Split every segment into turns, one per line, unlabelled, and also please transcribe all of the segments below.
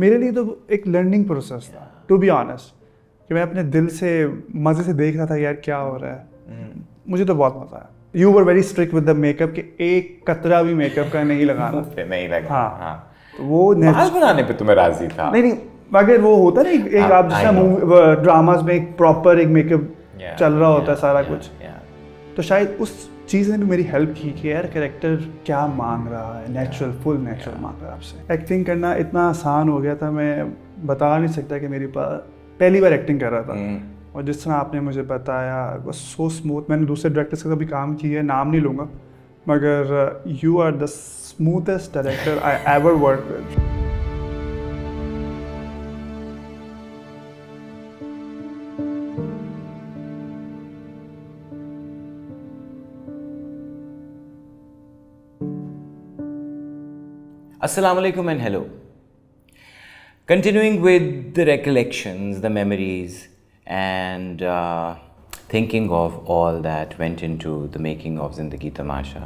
मेरे लिए तो एक लर्निंग प्रोसेस था, टू बी ऑनेस्ट, कि मैं अपने दिल से मज़े से देख रहा था यार क्या हो रहा है। मुझे तो बहुत मज़ा आया। You were very strict with the makeup कि एक कतरा भी मेकअप का नहीं लगाना।
नहीं लगा।
हाँ, तो वो
बाल बनाने पे तुम्हें राजी था?
नहीं, अगर वो होता ना एक आप जिसमें ड्रामाज में एक प्रॉपर एक मेकअप चल रहा होता है सारा कुछ, तो शायद उस चीज़ ने भी मेरी हेल्प की कि यार कैरेक्टर क्या मांग रहा है, नेचुरल, फुल नेचुरल मांग रहा है आपसे। एक्टिंग करना इतना आसान हो गया था, मैं बता नहीं सकता कि मेरी पहली बार एक्टिंग कर रहा था। और जिस तरह आपने मुझे बताया, बस सो स्मूथ। मैंने दूसरे डायरेक्टर्स का भी काम किया है, नाम नहीं लूँगा, मगर you are the smoothest director I ever work with.
Assalamu alaikum and hello. Continuing with the recollections, the memories, and thinking of all that went into the making of Zindagi Tamasha,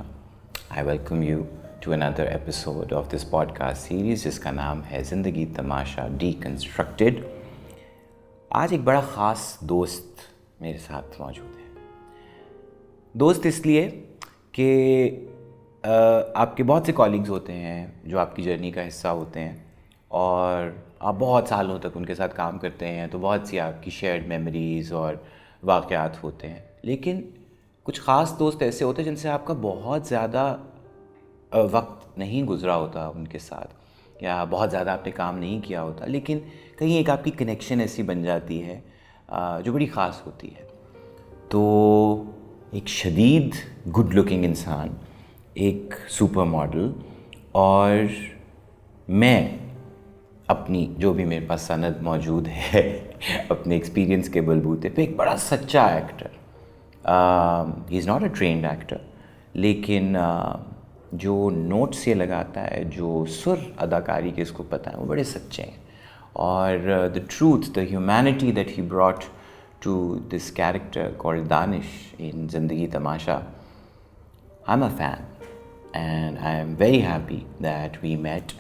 I welcome you to another episode of this podcast series जिसका नाम है ज़िंदगी तमाशा Deconstructed। आज एक बड़ा ख़ास दोस्त मेरे साथ मौजूद है। दोस्त इसलिए कि आपके बहुत से कॉलीग्स होते हैं जो आपकी जर्नी का हिस्सा होते हैं और आप बहुत सालों तक उनके साथ काम करते हैं, तो बहुत सी आपकी शेयर्ड मेमोरीज़ और वाक़यात होते हैं। लेकिन कुछ ख़ास दोस्त ऐसे होते हैं जिनसे आपका बहुत ज़्यादा वक्त नहीं गुज़रा होता उनके साथ, या बहुत ज़्यादा आपने काम नहीं किया होता, लेकिन कहीं एक आपकी कनेक्शन ऐसी बन जाती है जो बड़ी ख़ास होती है। तो एक शदीद गुड लुकिंग इंसान, एक सुपर मॉडल, और मैं अपनी जो भी मेरे पास सनद मौजूद है अपने एक्सपीरियंस के बलबूते पे एक बड़ा सच्चा actor, he is not a trained actor, लेकिन जो नोट्स ये लगाता है, जो सुर अदाकारी के इसको पता है, वो बड़े सच्चे हैं। और the truth, the humanity that he brought to this character called Danish in Zindagi Tamasha, I am a fan and I am very happy that we met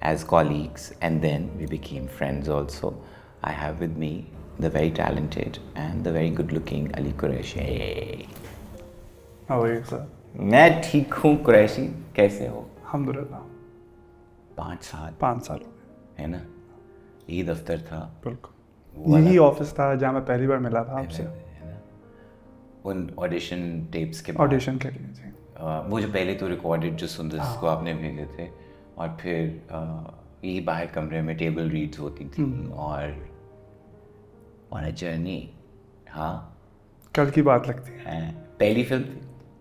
as colleagues and then we became friends also. I have with me the very talented and the very good looking Ali Qureshi.
How are you, sir?
मैं ठीक हूँ कुरैशी, कैसे हो?
अल्हम्दुलिल्लाह।
5 साल
हो गए,
है ना? यही दफ्तर था,
बिल्कुल यही ऑफिस था जहाँ मैं पहली बार मिला था आपसे,
उन ऑडिशन टेप्स के
ऑडिशन के लिए जी।
वो जो पहले तो रिकॉर्डेड जो सुंदर को आपने भेजे थे, और फिर यही बाहर कमरे में टेबल रीड्स होती थी और ऑन अ जर्नी। हाँ,
कल की बात लगती है।
पहली फिल्म थी?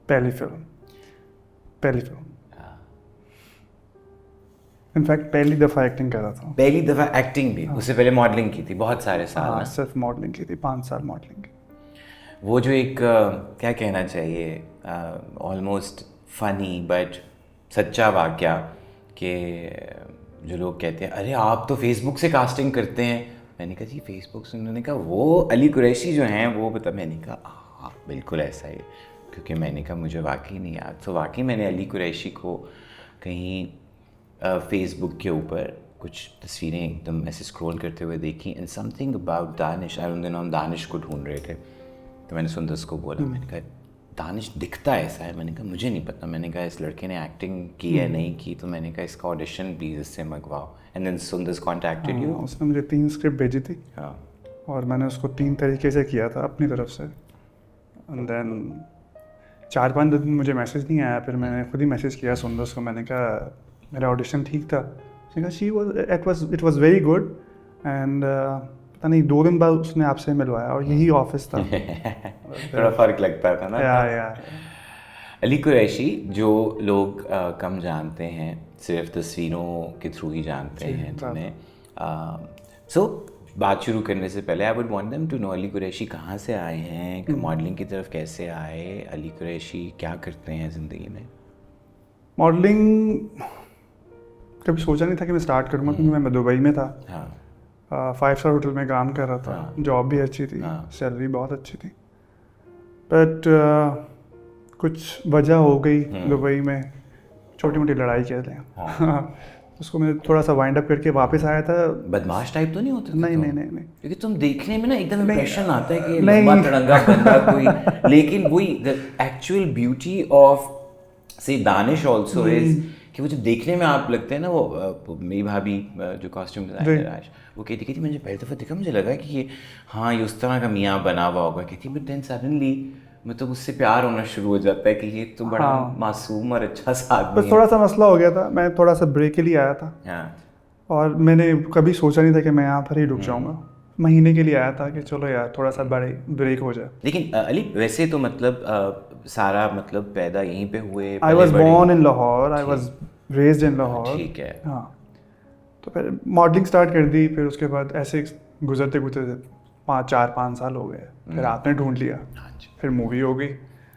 पहली फिल्म इनफैक्ट पहली दफ़ा एक्टिंग कर रहा था।
पहली दफ़ा एक्टिंग भी? उससे पहले मॉडलिंग की थी बहुत सारे साल?
हाँ, सिर्फ मॉडलिंग की थी, 5 साल मॉडलिंग की।
वो जो एक क्या कहना चाहिए, ऑलमोस्ट फनी बट सच्चा वाक़या कि जो लोग कहते हैं अरे आप तो फेसबुक से कास्टिंग करते हैं, मैंने कहा जी फेसबुक से? उन्होंने कहा वो अली कुरैशी जो हैं वो बता। मैंने कहा हाँ बिल्कुल ऐसा ही, क्योंकि मैंने कहा मुझे वाकई नहीं याद। तो वाकई मैंने अली कुरैशी को कहीं फेसबुक के ऊपर कुछ तस्वीरें एकदम ऐसे स्क्रॉल करते हुए देखी, एंड समथिंग अबाउट दानिश, उन दिनों हम दानिश को ढूंढ रहे थे, तो मैंने सुंदर को बोला, मैंने कहा दानिश दिखता ऐसा है। मैंने कहा मुझे नहीं पता, मैंने कहा इस लड़के ने एक्टिंग की है नहीं की, तो मैंने कहा इसका ऑडिशन प्लीज़ इससे मंगवाओ। एंड देन सुंदर कॉन्टैक्टेड यू।
उसने मुझे 3 स्क्रिप्ट भेजी थी।
हाँ,
और मैंने उसको 3 तरीके से किया था अपनी तरफ से। एंड देन 4-5 दिन मुझे मैसेज नहीं आया, फिर मैंने खुद ही मैसेज किया सुंदर को। मैंने कहा मेरा ऑडिशन ठीक था। It was very good, and पता नहीं 2 दिन बाद उसने आपसे मिलवाया और यही ऑफिस था।
थोड़ा फ़र्क लगता था ना।
या
अली कुरैशी जो लोग कम जानते हैं, सिर्फ तस्वीरों के थ्रू ही जानते हैं तुम्हें। सो बात शुरू करने से पहले I would want them to know Ali Qureshi कहाँ से आए हैं, मॉडलिंग की तरफ कैसे आए, अली कुरैशी क्या करते हैं ज़िंदगी में?
मॉडलिंग कभी सोचा नहीं था कि मैं स्टार्ट करूँगा, क्योंकि मैं दुबई में था।
हाँ,
5 स्टार होटल में काम कर रहा था।
हाँ,
जॉब भी अच्छी थी।
हाँ,
सैलरी बहुत अच्छी थी, बट कुछ वजह हो गई दुबई में, छोटी मोटी लड़ाई कह लें। उसको मैंने थोड़ा सा वाइंड अप करके वापस आया था।
बदमाश टाइप तो नहीं होते थे?
नहीं।
क्योंकि तुम देखने में ना एकदम इम्प्रेशन आता है कि लंबा तड़ंगा बंदा कोई, लेकिन वही द एक्चुअल ब्यूटी ऑफ से दानिश ऑल्सो इज कि वो जो देखने में आप लगते हैं ना, वो मेरी भाभी जो कॉस्ट्यूम डिजाइनर आज, वो कहती थी मुझे पहली दफ़ा देखा मुझे लगा कि ये हाँ ये उस तरह का मियाँ बना हुआ होगा, कहती बट देन सडनली मतलब उससे प्यार होना शुरू हो जाता है कि ये तो बड़ा मासूम और अच्छा सा आदमी है।
थोड़ा सा मसला हो गया था, मैं थोड़ा सा ब्रेक के लिए आया था।
हाँ।
और मैंने कभी सोचा नहीं था कि मैं यहाँ पर ही रुक जाऊँगा। महीने के लिए आया था कि चलो यार थोड़ा सा बड़े ब्रेक हो जाए।
लेकिन अली वैसे तो मतलब सारा मतलब पैदा यहीं पे हुए?
I was born in Lahore, I was raised in Lahore.
ठीक है।
हाँ, तो फिर मॉडलिंग स्टार्ट कर दी, फिर उसके बाद ऐसे गुजरते गुजरते 4-5 साल हो गए। फिर आपने ढूंढ लिया, फिर मूवी हो गई,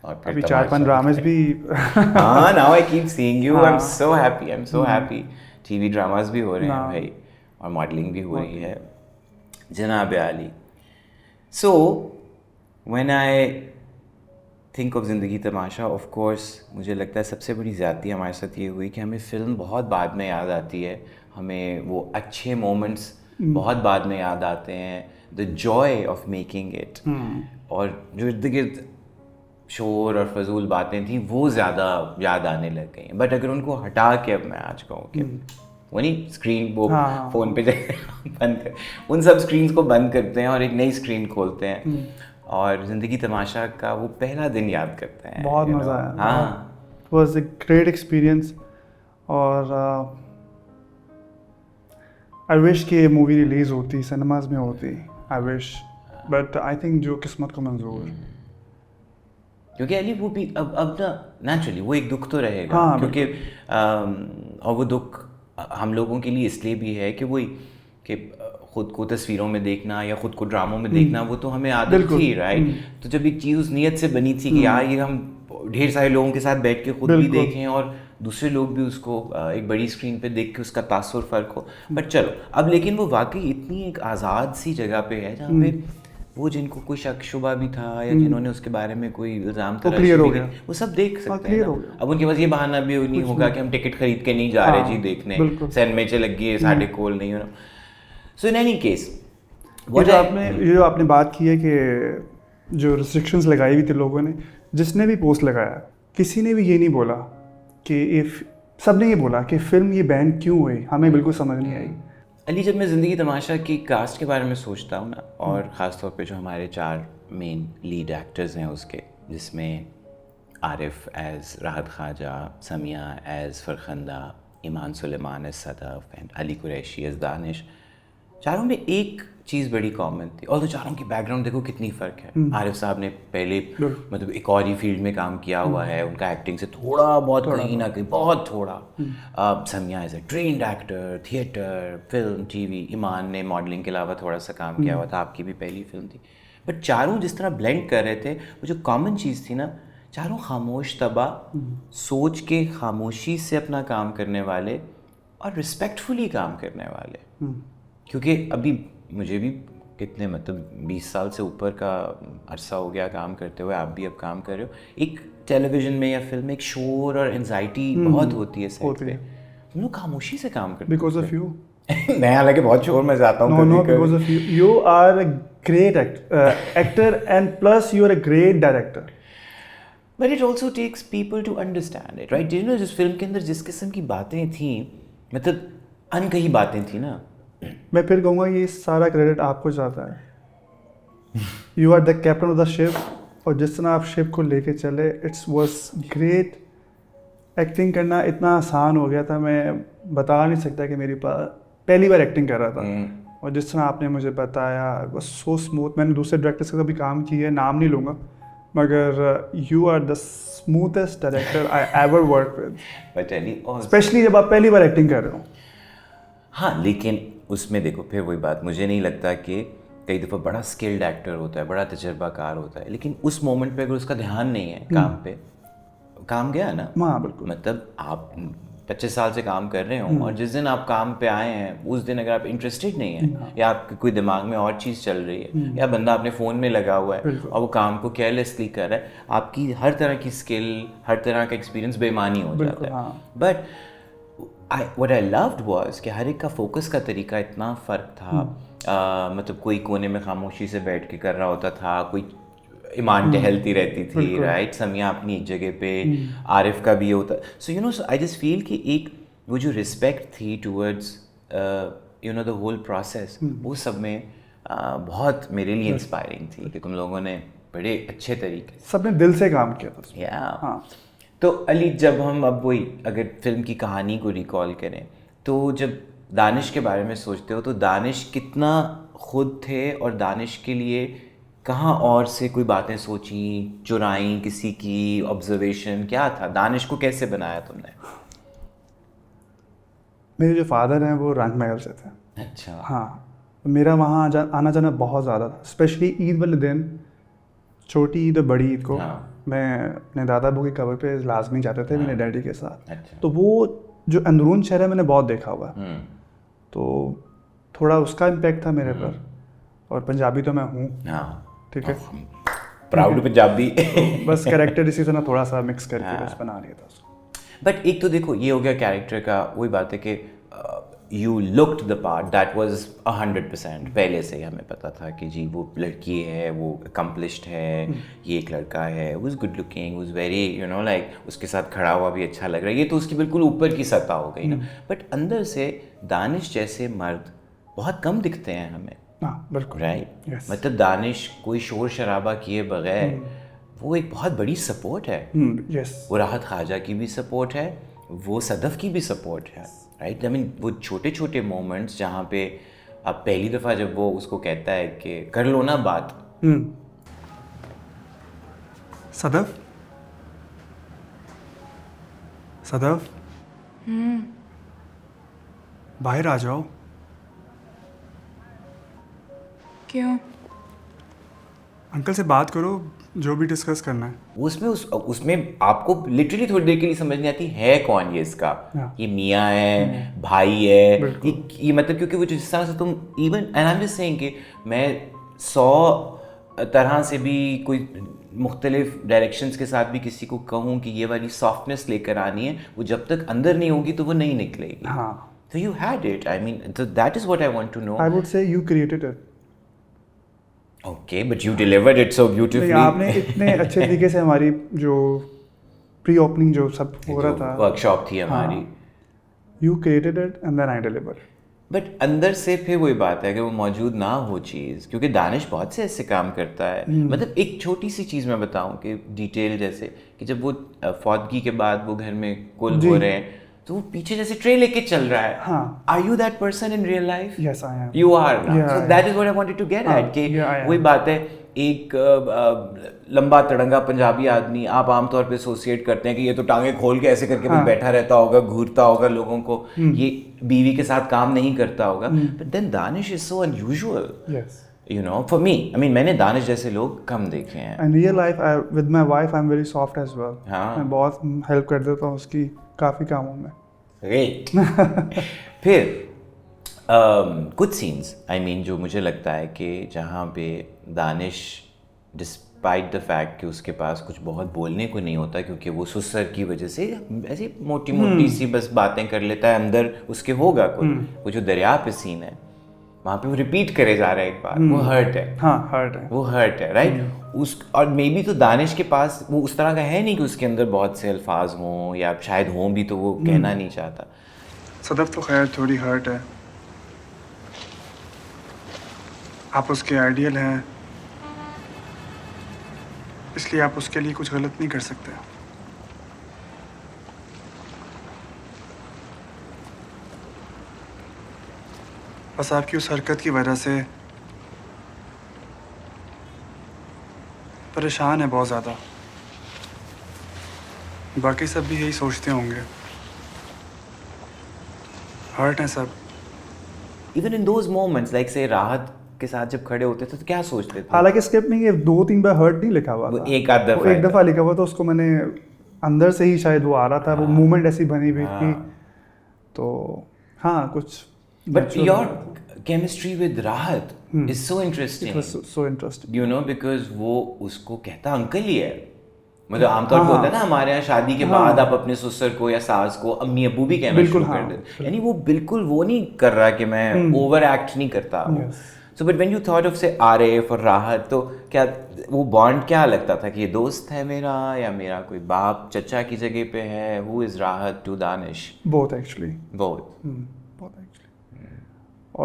और
अभी 4-5 ड्रामास भी।
हाँ, now I keep seeing you, I am so happy. TV dramas भी हो रहे हैं भाई, और मॉडलिंग भी हो रही है। जनाब आली, so when I think of ज़िंदगी तमाशा, ऑफ कोर्स मुझे लगता है सबसे बड़ी ज़्यादती हमारे साथ ये हुई कि हमें फ़िल्म बहुत बाद में याद आती है, हमें वो अच्छे मोमेंट्स बहुत बाद में याद आते हैं, the Joy of making it, और जो इर्द गिर्द शोर और फजूल बातें थी वो ज़्यादा याद आने लग गई हैं। बट अगर उनको हटा के अब मैं आज कहूँ कि वो नहीं स्क्रीन वो फ़ोन पे बंद कर, उन सब स्क्रीन्स को बंद करते हैं और एक नई स्क्रीन खोलते हैं और ज़िंदगी तमाशा का वो पहला दिन याद करते हैं।
बहुत मज़ा आया।
हाँ,
it was a great experience. और आई विश कि ये मूवी रिलीज़ होती, सिनेमाज में होती, I wish, but I think जो किस्मत को मंजूर।
क्योंकि अली वो भी अब ना नेचुरली वो एक दुख तो रहेगा।
हाँ,
क्योंकि और वो दुख हम लोगों के लिए इसलिए भी है कि वही कि खुद को तस्वीरों में देखना या खुद को ड्रामों में देखना वो तो हमें आदत थी, राइट? तो जब एक चीज़ उस नीयत से बनी थी कि यार ये हम ढेर सारे लोगों के साथ बैठ के खुद भी देखें और दूसरे लोग भी उसको एक बड़ी स्क्रीन पे देख के उसका तासुर फ़र्क हो। बट चलो अब, लेकिन वो वाकई इतनी एक आज़ाद सी जगह पे है जहाँ पे वो जिनको कोई शक शुबा भी था या जिन्होंने उसके बारे में कोई इल्ज़ाम
क्लियर हो गया,
वो सब देख सकते हैं ना। अब उनके पास ये बहाना भी नहीं होगा कि हम टिकट खरीद के नहीं जा रहे जी देखने, सिनेमा लग गई है साढ़े कोल नहीं हो। सो इन एनी केस
ये जो आपने बात की है कि जो रिस्ट्रिक्शंस लगाई हुई थी लोगों ने, जिसने भी पोस्ट लगाया किसी ने भी ये नहीं बोला कि सब ने ये बोला कि फिल्म ये बैन क्यों हुई, हमें बिल्कुल समझ नहीं आई।
अली, जब मैं ज़िंदगी तमाशा की कास्ट के बारे में सोचता हूँ ना, और ख़ास तौर पे जो हमारे 4 मेन लीड एक्टर्स हैं उसके, जिसमें Arif as Rahat Khawaja, Samiya as Farkhanda, Iman Suleman as Sadaf and Ali Qureshi as Danish, चारों में एक चीज़ बड़ी कॉमन थी। और तो चारों की बैकग्राउंड देखो कितनी फ़र्क है। आरिफ साहब ने पहले मतलब एक और ही फील्ड में काम किया हुआ है, उनका एक्टिंग से थोड़ा बहुत कहीं ना कहीं बहुत थोड़ा। Samiya as a trained actor, theatre, film, TV. Iman ने मॉडलिंग के अलावा थोड़ा सा काम किया हुआ था, आपकी भी पहली फिल्म थी। बट चारों जिस तरह ब्लेंड कर रहे थे, वो जो कॉमन चीज़ थी ना, चारों खामोश तबा, सोच के खामोशी से अपना काम करने वाले और रिस्पेक्टफुली काम करने वाले। क्योंकि अभी मुझे भी कितने मतलब 20 साल से ऊपर का अरसा हो गया काम करते हुए, आप भी अब काम कर रहे हो। एक टेलीविज़न में या फिल्म में एक शोर और एंजाइटी बहुत होती है सेट पे, हम लोग खामोशी से काम करते हैं।
Because of you.
मैं हालांकि बहुत शोर में जाता हूँ।
No, because of you, you are a great actor and plus you are a great director.
But it also takes people to understand it, right? You know, जिस फिल्म के अंदर जिस किस्म की बातें थी, मतलब अनकही बातें थी ना,
मैं फिर कहूँगा ये सारा क्रेडिट आपको जाता है। You are the captain of the ship, और जिस तरह आप शिप को लेके चले, इट्स वाज ग्रेट। एक्टिंग करना इतना आसान हो गया था, मैं बता नहीं सकता कि मेरी पहली बार एक्टिंग कर रहा था। और जिस तरह आपने मुझे बताया, बस सो स्मूथ। मैंने दूसरे डायरेक्टर्स का भी काम किया है, नाम नहीं लूँगा, मगर you are the smoothest director I ever work with, specially जब आप पहली बार एक्टिंग कर रहे हो।
हाँ, लेकिन उसमें देखो फिर वही बात, मुझे नहीं लगता कि कई दफ़ा बड़ा स्किल्ड एक्टर होता है, बड़ा तजर्बाकार होता है, लेकिन उस मोमेंट पे अगर उसका ध्यान नहीं है काम पे, काम गया ना।
हाँ, बिल्कुल।
मतलब आप 25 साल से काम कर रहे हो और जिस दिन आप काम पे आए हैं उस दिन अगर आप इंटरेस्टेड नहीं है या आपके कोई दिमाग में और चीज़ चल रही है या बंदा अपने फ़ोन में लगा हुआ है और वो काम को केयरलेसली कर रहा है, आपकी हर तरह की स्किल, हर तरह का एक्सपीरियंस बेमानी हो जाता है। But what I loved was कि हर एक का फोकस का तरीका इतना फ़र्क था। मतलब कोई कोने में खामोशी से बैठ के कर रहा होता था, कोई ईमान टहलती रहती थी, राइट, समिया अपनी एक जगह पे, आरिफ का भी ये होता। So you know, I just feel कि एक वो जो रिस्पेक्ट थी towards you know the whole process, वो सब में बहुत मेरे लिए इंस्पायरिंग थी कि तुम लोगों ने बड़े अच्छे तरीके से
सबने दिल से काम किया था।
हाँ। तो अली, जब हम अब वही अगर फिल्म की कहानी को रिकॉल करें, तो जब दानिश के बारे में सोचते हो तो दानिश कितना खुद थे, और दानिश के लिए कहाँ और से कोई बातें सोची, चुराई, किसी की ऑब्जर्वेशन, क्या था? दानिश को कैसे बनाया तुमने?
मेरे जो फादर हैं वो रंग महल से थे।
अच्छा।
हाँ, मेरा वहाँ आना जाना बहुत ज़्यादा था, स्पेशली ईद वाले दिन, छोटी ईद और बड़ी ईद को। हाँ। मैं अपने दादा बू की कबर पे लाजमी जाते थे। हाँ। मेरे डैडी के साथ। अच्छा। तो वो जो अंदरून शहर है मैंने बहुत देखा हुआ है, तो थोड़ा उसका इम्पैक्ट था मेरे पर। और पंजाबी तो मैं हूँ, ठीक है,
प्राउड पंजाबी।
बस कैरेक्टर इसी तरह थोड़ा सा मिक्स करके बस बना लिया था उसको।
बट एक तो देखो, ये हो गया कैरेक्टर का, वही बात है कि you looked the part, that was 100%। पहले से ही हमें पता था कि जी वो लड़की है, वो अकम्पलिश्ड है, ये एक लड़का है, was good looking, was very you know like, उसके साथ खड़ा हुआ भी अच्छा लग रहा है, ये तो उसकी बिल्कुल ऊपर की सतह हो गई ना। बट अंदर से दानिश जैसे मर्द बहुत कम दिखते हैं हमें।
बिल्कुल,
राइट। मतलब दानिश कोई शोर शराबा किए बगैर वो एक बहुत बड़ी सपोर्ट है। वो राहत ख्वाजा की भी सपोर्ट है, वो सदफ की भी सपोर्ट है, राइट। आई मीन वो छोटे छोटे मोमेंट्स जहाँ पे अब पहली दफ़ा जब वो उसको कहता है कि कर लो ना बात।
सदफ, सदफ, बाहर आ जाओ।
क्यों?
अंकल से बात करो, जो भी डिस्कस करना है।
उसमें आपको लिटरली थोड़ी देर के लिए समझ नहीं आती है कौन ये इसका, ये मियाँ है, भाई है, ये मतलब, क्योंकि वो जिस तरह से तुम even and I am just saying कि मैं 100 तरह से भी कोई मुख्तलिफ डायरेक्शंस के साथ भी किसी को कहूँ कि ये वाली सॉफ्टनेस लेकर आनी है, वो जब तक अंदर नहीं होगी तो वो नहीं निकलेगी।
हाँ,
so you had it, I mean, so that is what I want to know.
I would say you created it.
Okay, but you delivered it so beautifully.
आपने इतने अच्छे तरीके से हमारी जो प्री ओपनिंग जो सब हो रहा था,
वर्कशॉप थी हमारी,
you created it and then I delivered.
But अंदर से फिर वही बात है कि वो मौजूद ना हो चीज़, क्योंकि दानिश बहुत से ऐसे काम करता है। मतलब एक छोटी सी चीज़ मैं बताऊं कि डिटेल, जैसे कि जब वो फौतगी के बाद वो घर में कुल हो रहे हैं तो वो पीछे जैसे ट्रे लेके चल रहा है।
हाँ।
Are you that person in real life?
Yes, I am.
You are.
Yeah,
so that is what I wanted to get at, कि
yeah,
वही बात है, एक लंबा तड़ंगा पंजाबी आदमी आप आमतौर पे एसोसिएट करते हैं कि ये तो टांगे खोल के ऐसे करके बस बैठा रहता होगा, घूरता होगा लोगों को, ये बीवी के साथ काम नहीं करता होगा। But then Danish is so unusual.
Yes.
You know, for me, I mean, मैंने दानिश जैसे लोग कम देखे हैं।
In real life, with my wife, I'm very soft as well.
हाँ।
मैं बहुत हेल्प कर देता हूँ उसकी काफ़ी कामों में।
Great. फिर कुछ सीन्स, आई मीन, जो मुझे लगता है कि जहाँ पे दानिश डिस्पाइट द फैक्ट कि उसके पास कुछ बहुत बोलने को नहीं होता, क्योंकि वो सुसर की वजह से ऐसी मोटी मोटी सी बस बातें कर लेता है, अंदर उसके होगा कोई। वो जो दरिया पे सीन है वहाँ पे वो रिपीट करे जा रहा है एक बार, वो हर्ट है।
हाँ, हर्ट है,
वो हर्ट है, राइट। उस और मे बी तो दानिश के पास वो उस तरह का है नहीं कि उसके अंदर बहुत से अल्फाज हों, या शायद हों भी तो वो कहना नहीं चाहता।
सदफ तो खैर थोड़ी हर्ट है, आप उसके आइडियल हैं, इसलिए आप उसके लिए कुछ गलत नहीं कर सकते। बस आपकी उस हरकत की वजह से परेशान है बहुत ज़्यादा। बाकी सब भी यही सोचते होंगे, हर्ट हैं सब।
Even in those moments, like say राहत के साथ जब खड़े होते थे तो क्या सोचते थे?
हालांकि स्क्रिप्ट में ये 2-3 बार हर्ट नहीं लिखा हुआ था,
एक दफ़ा
लिखा हुआ, तो उसको मैंने अंदर से ही शायद वो आ रहा था, वो मूवमेंट ऐसी बनी हुई थी, तो हाँ कुछ।
But your chemistry with राहत is so interesting.
It was so interesting.
You know, because वो उसको कहता अंकल ही है, मतलब आमतौर पे होता है ना हमारे यहाँ शादी के बाद आप अपने ससुर को या सास को अम्मी अबू भी कहना शुरू कर देते, यानी वो बिल्कुल वो नहीं कर रहा कि मैं ओवर एक्ट नहीं करता। So but when you thought of से आरिफ और राहत, तो क्या वो बॉन्ड क्या लगता था कि ये दोस्त है मेरा या मेरा कोई बाप चचा की जगह पे है? Who is Rahat to Danish?
Both actually,
both
actually.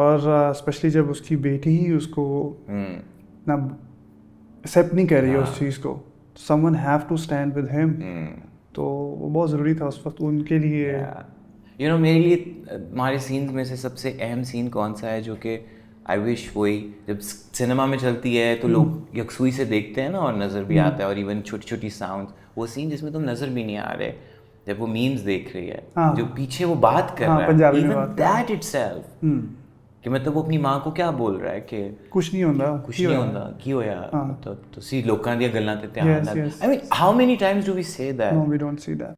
और स्पेशली जब उसकी बेटी ही उसको ना एक्सेप्ट नहीं कर रही है उस चीज़ को, someone have to stand with him, तो वो बहुत ज़रूरी था उस वक्त उनके लिए।
यू नो मेरे लिए हमारे सीन्स में से सबसे अहम सीन कौन सा है जो कि आई विश वही जब सिनेमा में चलती है तो लोग यकसुई से देखते हैं ना और नज़र भी आता है, और इवन छोटी छोटी साउंड, वो सीन जिसमें तुम नज़र भी नहीं आ रहे जब वो मीम्स देख रही है, जो पीछे वो बात कर रहा है, इवन दैट इटसेल्फ कि मतलब वो अपनी माँ को क्या बोल रहा है कि
कुछ नहीं होता
की होया, तो सी लोकां दी गल्लां ते ध्यान नाल। I mean how many times do we say that?
No we don't see that.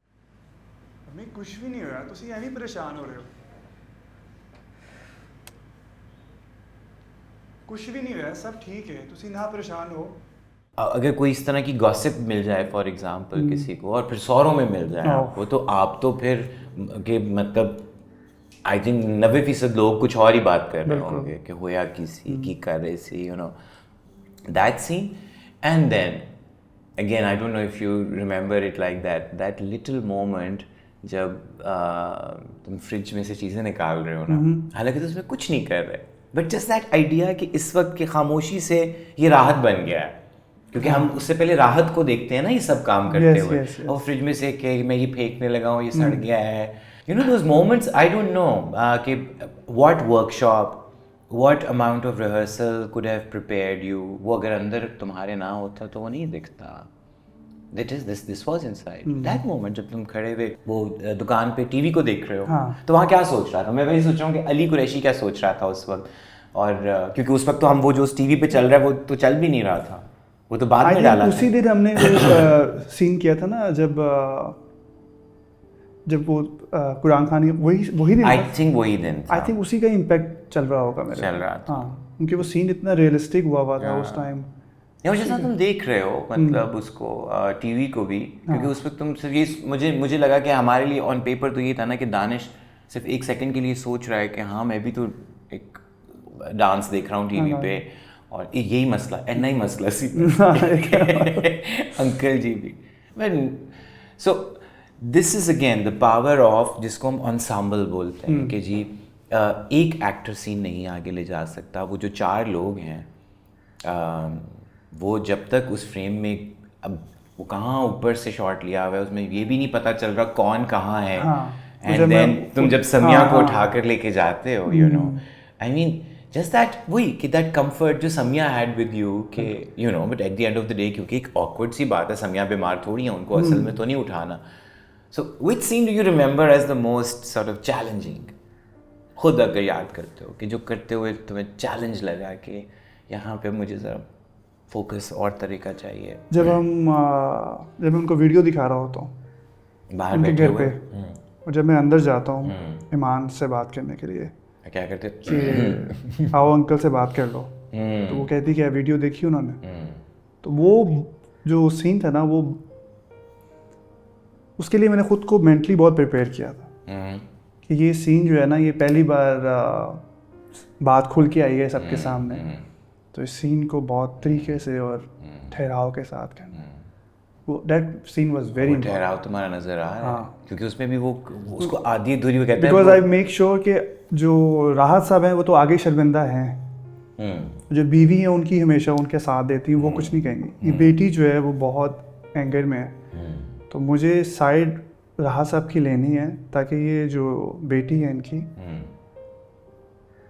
हमें कुछ भी नहीं होया, ਤੁਸੀਂ ਐਵੇਂ परेशान हो रहे हो। कुछ भी नहीं होया, सब ठीक है, ਤੁਸੀਂ ना परेशान हो।
अगर कोई इस तरह की गॉसिप मिल जाए फॉर एग्जांपल किसी को, और फिर सौरों में मिल जाए आपको, तो आप तो फिर के मतलब आई थिंक 90% लोग कुछ और ही बात कर रहे होंगे कि होया किसी की कर रहे see, you know that scene. And then again I don't know if you remember it like that little moment जब तुम फ्रिज में से चीज़ें निकाल रहे हो ना, हालांकि तो उसमें कुछ नहीं कर रहे, बट जस्ट दैट आइडिया कि इस वक्त की खामोशी से ये राहत बन गया है, क्योंकि हम उससे पहले राहत को देखते हैं ना ये सब काम करते हुए, और फ्रिज में से कि मैं ये फेंकने लगा हूँ, ये सड़ गया है, you know those moments. I don't know कि what workshop, what amount of rehearsal could have prepared you. वो अगर अंदर तुम्हारे ना होता तो वो नहीं दिखता। This was inside that moment जब तुम खड़े हुए वो दुकान पे टीवी को देख रहे हो, तो वहाँ क्या सोच रहा था? मैं वही सोच रहा हूँ कि अली कुरैशी क्या सोच रहा था उस वक्त, और क्योंकि उस वक्त तो हम वो जो टीवी पे चल रहा है वो तो चल भी नहीं रहा था, वो तो बाद में डाला।
उसी दिन हमने सीन किया था ना जब वो कुरान खानी, वही दिन
आई थिंक वही दिन
आई थिंक उसी का इम्पैक्ट चल रहा होगा मेरे।
चल रहा था,
हाँ, क्योंकि वो सीन इतना रियलिस्टिक हुआ था उस टाइम।
या जैसा तुम देख रहे हो मतलब उसको टीवी को भी, क्योंकि उस वक्त तुम सिर्फ ये मुझे लगा कि हमारे लिए ऑन पेपर तो ये था ना कि दानिश सिर्फ एक सेकंड के लिए सोच रहा है कि हाँ मैं भी तो एक डांस देख रहा हूँ टीवी पे, और यही मसला एंड नहीं मसला सी अंकल जी भी। So this is again the power of जिसको हम ensemble बोलते हैं कि जी एक एक्टर सीन नहीं आगे ले जा सकता, वो जो 4 लोग हैं वो जब तक उस फ्रेम में, अब वो कहाँ ऊपर से शॉट लिया हुआ है उसमें ये भी नहीं पता चल रहा कौन कहाँ है, एंड देन तुम जब समिया को उठा कर लेके जाते हो, you know I mean just that वही कि दैट कंफर्ट जो समिया हैड विद यू कि you know, but at the end of the day क्योंकि एक ऑकवर्ड सी बात है, समिया बीमार थोड़ी है, उनको असल में तो नहीं उठाना। So, which scene do you remember as the most sort of challenging? खुद अगर याद करते हो कि जो करते हुए तुम्हें चैलेंज लगा कि यहाँ पे मुझे ज़रा फोकस और तरीका चाहिए।
जब मैं उनको वीडियो दिखा रहा होता हूँ
बाहर
उनके
बैठे
घर
हुए
पे, और जब मैं अंदर जाता हूँ ईमान से बात करने के लिए,
क्या करते
कि आओ अंकल से बात कर लो, तो वो कहती क्या वीडियो देखी उन्होंने, तो वो जो सीन था ना, वो उसके लिए मैंने खुद को मेंटली बहुत प्रिपेयर किया था कि ये सीन जो है ना, ये पहली बार बात खुल के आई है सबके सामने, तो इस सीन को बहुत तरीके से और ठहराव के साथ करना। वो दैट सीन वाज वेरी
ठहराव तुम्हारा नजर आ रहा है, क्योंकि उसमें भी वो उसको आधी अधूरी वो कहते हैं,
बिकॉज आई मेक श्योर कि जो राहत साहब हैं वो तो आगे शर्मिंदा हैं, जो बीवी है उनकी हमेशा उनके साथ देती है, वो कुछ नहीं कहेंगी। ये बेटी जो है वो बहुत एंगर में है, तो मुझे साइड राहत साहब की लेनी है ताकि ये जो बेटी है इनकी,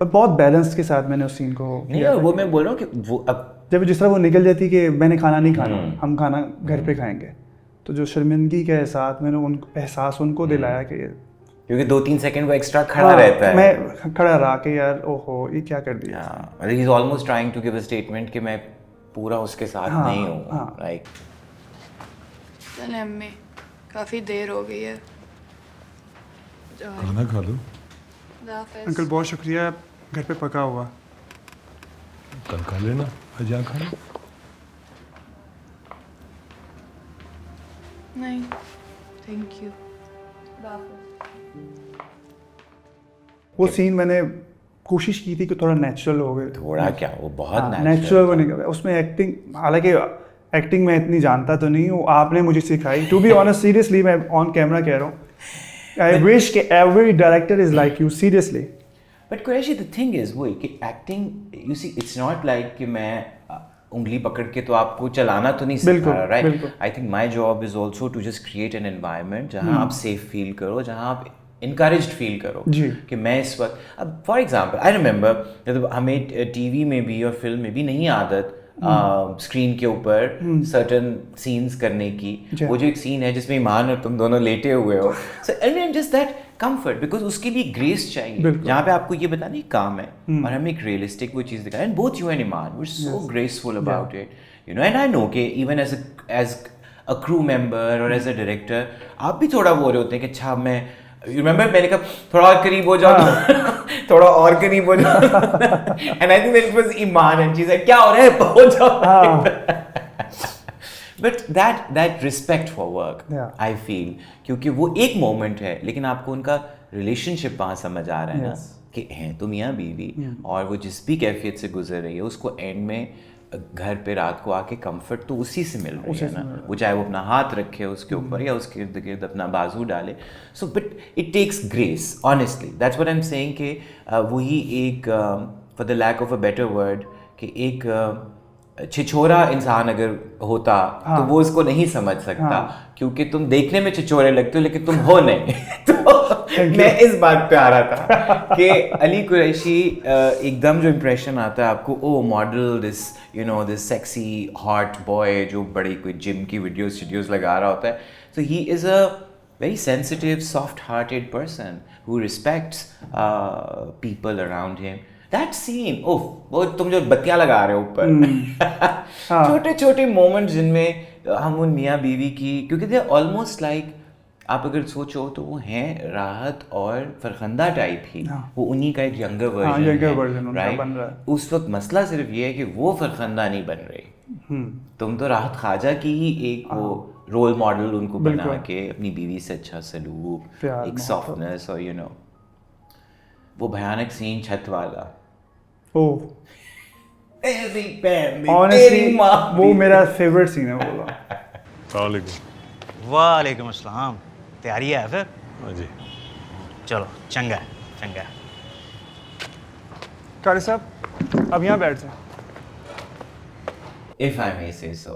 पर बहुत बैलेंस के साथ मैंने उस सीन को
नहीं, वो मैं बोल रहा हूँ कि वो अब जब
जिस तरह वो निकल जाती कि मैंने खाना नहीं खाना, हम खाना घर पे खाएंगे, तो जो शर्मिंदगी का एहसास मैंने एहसास उनको दिलाया कि
क्योंकि 2-3 सेकंड वो एक्स्ट्रा खड़ा रहता है,
मैं खड़ा रहा कि यार ओहो ये क्या कर दिया,
मतलब he is almost trying to give a statement कि मैं पूरा उसके साथ नहीं हूँ, राइट।
चले अम्मी, काफ़ी देर हो गई है,
खाना खा लो।
अंकल बहुत शुक्रिया, घर पे पका हुआ।
कल खा लेना, आज यहाँ खा लो।
नहीं, थैंक यू।
वो सीन मैंने कोशिश की थी कि थोड़ा नेचुरल हो गए,
थोड़ा क्या, वो बहुत
नेचुरल होने का। उसमें एक्टिंग, हालांकि एक्टिंग मैं इतनी जानता तो नहीं हूँ, आपने मुझे सिखाई। टू बी ऑनेस्ट, सीरियसली मैं ऑन कैमरा कह रहा हूँ, आई विश कि every director is like you, seriously.
But Qureshi, the thing is वो कि acting, you see, it's not like कि मैं उंगली पकड़ के तो आपको चलाना तो नहीं सिखा रहा, right? I think my job is also to just create an environment जहाँ आप सेफ फील करो, जहाँ आप इनकरेज्ड फील करो कि मैं इस वक्त, अब फॉर एग्जाम्पल आई रिमेंबर, मतलब हमें टीवी में भी और फिल्म में भी नहीं आदत स्क्रीन के ऊपर सर्टन सीन्स करने की। वो जो एक सीन है जिसमें ईमान और तुम दोनों लेटे हुए हो, so and just that comfort, because उसके लिए ग्रेस चाहिए, जहाँ पे आपको ये बताना ही काम है और हमें एक रियलिस्टिक वो चीज़ दिखाई। And both you and Iman were so graceful about it, you know. And I know कि even as a crew member और एज अ डायरेक्टर आप भी थोड़ा वो रहे होते हैं कि अच्छा मैं, you remember, मैंने कहा थोड़ा और करीब हो जाओ, थोड़ा और करीब हो जाओ, and I think that it was Iman and she's like क्या हो रहा है, हो जाओ। But that respect for work, I feel, क्योंकि वो एक मोमेंट है, लेकिन आपको उनका रिलेशनशिप वहाँ समझ आ रहा है ना कि हैं तो मियाँ बीवी, और वो जिस भी कैफियत से गुजर रही है उसको एंड में घर पे रात को आके कंफर्ट तो उसी से मिल रही है ना, वो चाहे वो अपना हाथ रखे उसके ऊपर या उसके इर्द गिर्द अपना बाजू डाले। So but it takes grace, honestly, that's what I am saying कि वही एक, for the lack of a better word, कि एक छिछोरा इंसान अगर होता तो वो उसको नहीं समझ सकता, क्योंकि तुम देखने में छिछोरे लगते हो लेकिन तुम हो नहीं। तो मैं इस बात पे आ रहा था कि अली कुरैशी एकदम जो इम्प्रेशन आता है आपको, oh model, this you know this sexy hot boy जो बड़ी कोई जिम की वीडियोस लगा रहा होता है, so he is a very sensitive, soft-hearted person who respects people around him. That scene, ओह, वो तुम जो बत्तियां लगा रहे हो ऊपर, छोटे छोटे मोमेंट्स जिनमें हम उन मियाँ बीवी की, क्योंकि दे ऑलमोस्ट लाइक, आप अगर सोचो तो वो हैं राहत और फरखंदा टाइप ही, वो उन्हीं का एक यंगर वर्जन है, राइट? उस वक्त मसला सिर्फ ये है कि वो फरखंदा नहीं बन रही, तुम तो राहत ख्वाजा की ही एक वो रोल मॉडल उनको बना के अपनी बीवी से अच्छा सलूक, एक सॉफ्टनेस, और यू नो वो भयानक सीन छत वाला,
ऑनेस्टली वो मेरा फेवरेट सीन है वो।
वालेकुम अस्सलाम। तैयारी है फिर?
हाँ जी।
चलो, चंगा है, चंगा है।
कारी साहब अब यहाँ बैठ जाए।
If I may say so,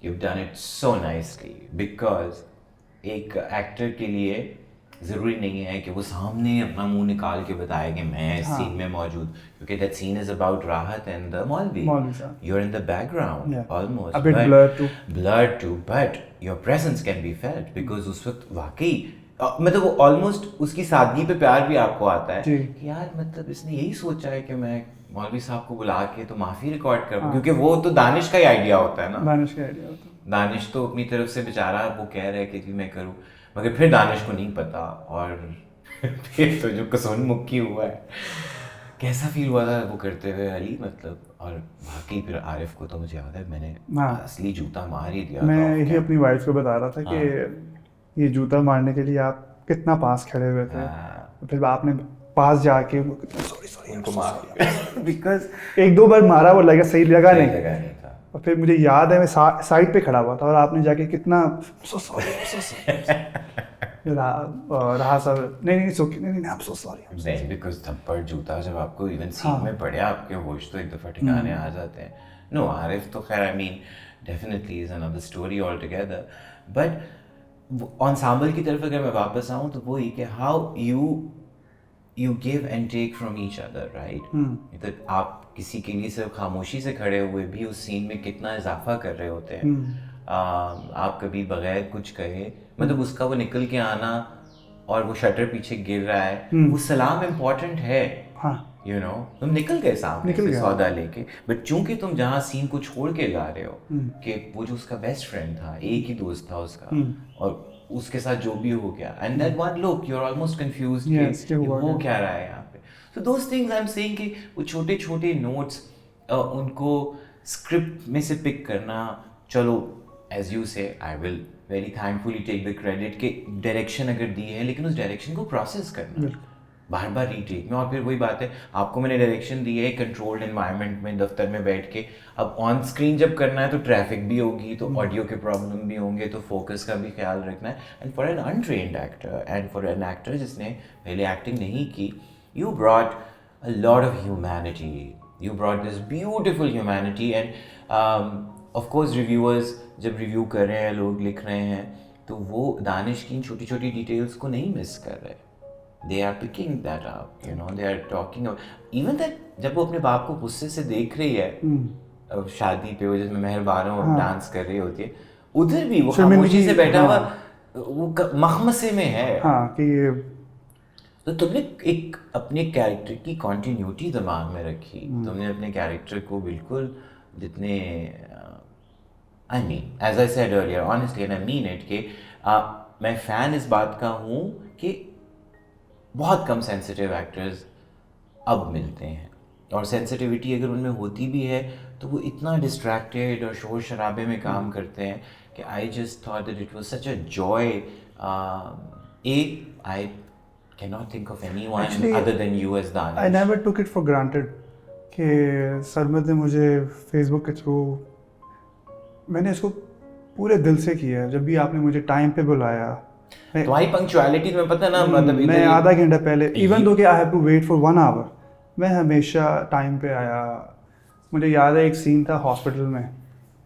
you've done it so nicely, because एक एक्टर के लिए ज़रूरी नहीं है कि वो सामने अपना मुंह निकाल के बताए कि मैं इस सीन में मौजूद, क्योंकि that scene is about राहत and the Maulvi. You're in the background, almost.
A bit blurred too,
but your presence can be felt, because उस वक्त वाकई मतलब वो ऑलमोस्ट उसकी सादगी पे प्यार भी आपको आता है कि यार मतलब इसने यही सोचा है कि मैं मौलवी साहब को बुला के तो माफ़ी रिकॉर्ड करूँ, क्योंकि वो तो दानिश का ही आइडिया होता है ना, दानिश तो अपनी तरफ से बेचारा वो कह रहा है कि जी मैं करूँ, मगर फिर दानिश को नहीं पता, और फिर तो जो कसून मुक्की हुआ है, कैसा फील हुआ था वो करते हुए अली, मतलब। और बाकी फिर आरिफ को तो मुझे याद है मैंने असली जूता मार ही दिया।
मैं यही अपनी वाइफ को बता रहा था कि ये जूता मारने के लिए आप कितना पास खड़े हुए थे, फिर आपने पास जाके सॉरी
उनको मार दिया, बिकॉज
एक दो बार मारा, वो लगा सही लगा नहीं
था।
और फिर मुझे याद है मैं साइड पे खड़ा हुआ था और आपने जाके कितना रहा सर, नहीं I'm so sorry।
नहीं, बिकॉज थप्पड़ जूता जब आपको इवन सीन में पड़े, आपके होश तो एक दफ़ा ठिकाने आ जाते हैं। नो, आरिफ तो खैर I mean definitely is another story all together, but ensemble की तरफ अगर मैं वापस आऊँ तो वही कि how you give and take from each other, right? आप किसी के लिए सिर्फ खामोशी से खड़े हुए भी उस सीन में कितना इजाफा कर रहे होते हैं। आप कभी बगैर कुछ कहे, मतलब उसका वो निकल के आना और वो शटर पीछे गिर रहा है, वो सलाम इम्पोर्टेंट है, यू नो, तुम निकल गए सामने से सौदा लेके, बट चूंकि तुम जहाँ सीन को छोड़ के जा रहे हो कि वो जो उसका बेस्ट फ्रेंड था, एक ही दोस्त था उसका, और उसके साथ जो भी हो गया, and that one look you are almost confused कि वो क्या रहा है यहाँ पे। So those things I'm saying कि वो छोटे छोटे नोट्स उनको स्क्रिप्ट में से पिक करना, चलो as you say I will very thankfully take the credit कि डायरेक्शन अगर दी है लेकिन उस डायरेक्शन को प्रोसेस करना बार बार रीटेक में। और फिर वही बात है, आपको मैंने डायरेक्शन दी है कंट्रोल्ड एनवायरनमेंट में, दफ्तर में बैठ के, अब ऑन स्क्रीन जब करना है तो ट्रैफिक भी होगी, तो ऑडियो के प्रॉब्लम भी होंगे, तो फोकस का भी ख्याल रखना है। And for an untrained actor and for an actor जिसने पहले एक्टिंग नहीं की, you brought a lot of humanity, you brought this beautiful humanity. And of course reviewers जब रिव्यू कर रहे हैं, लोग लिख रहे हैं, तो वो दानिश की छोटी छोटी डिटेल्स को नहीं मिस कर रहे। They are picking that up, you know, they are talking about, even that जब वो अपने बाप को गुस्से से देख रही है शादी पे, वो जिसमें मेहरबानों डांस कर रही होती है, उधर भी वो खामोशी से बैठा हुआ वो मखमसे में है।
हाँ कि ये
तो तुमने एक अपने कैरेक्टर की कंटिन्यूटी दिमाग में रखी, तुमने अपने कैरेक्टर को बिल्कुल जितने I mean, as I said earlier, honestly, and I mean it, कि मैं फ़ैन इस बात का हूँ कि बहुत कम सेंसिटिव एक्टर्स अब मिलते हैं, और सेंसिटिविटी अगर उनमें होती भी है तो वो इतना डिस्ट्रैक्टेड और शोर शराबे में काम करते हैं कि I just thought that it was such a joy. I can not think of anyone other than you as Danish.
I never took it for granted कि सरमद ने मुझे फेसबुक के थ्रू, मैंने इसको पूरे दिल से किया। जब भी आपने मुझे टाइम पे बुलाया,
तुम्हारी पंक्चुअलिटी तुम्हें पता ना, मतलब
मैं आधा घंटा पहले, इवन दो कि I have to wait for 1 hour, मैं हमेशा टाइम पे आया। मुझे याद है एक सीन था हॉस्पिटल में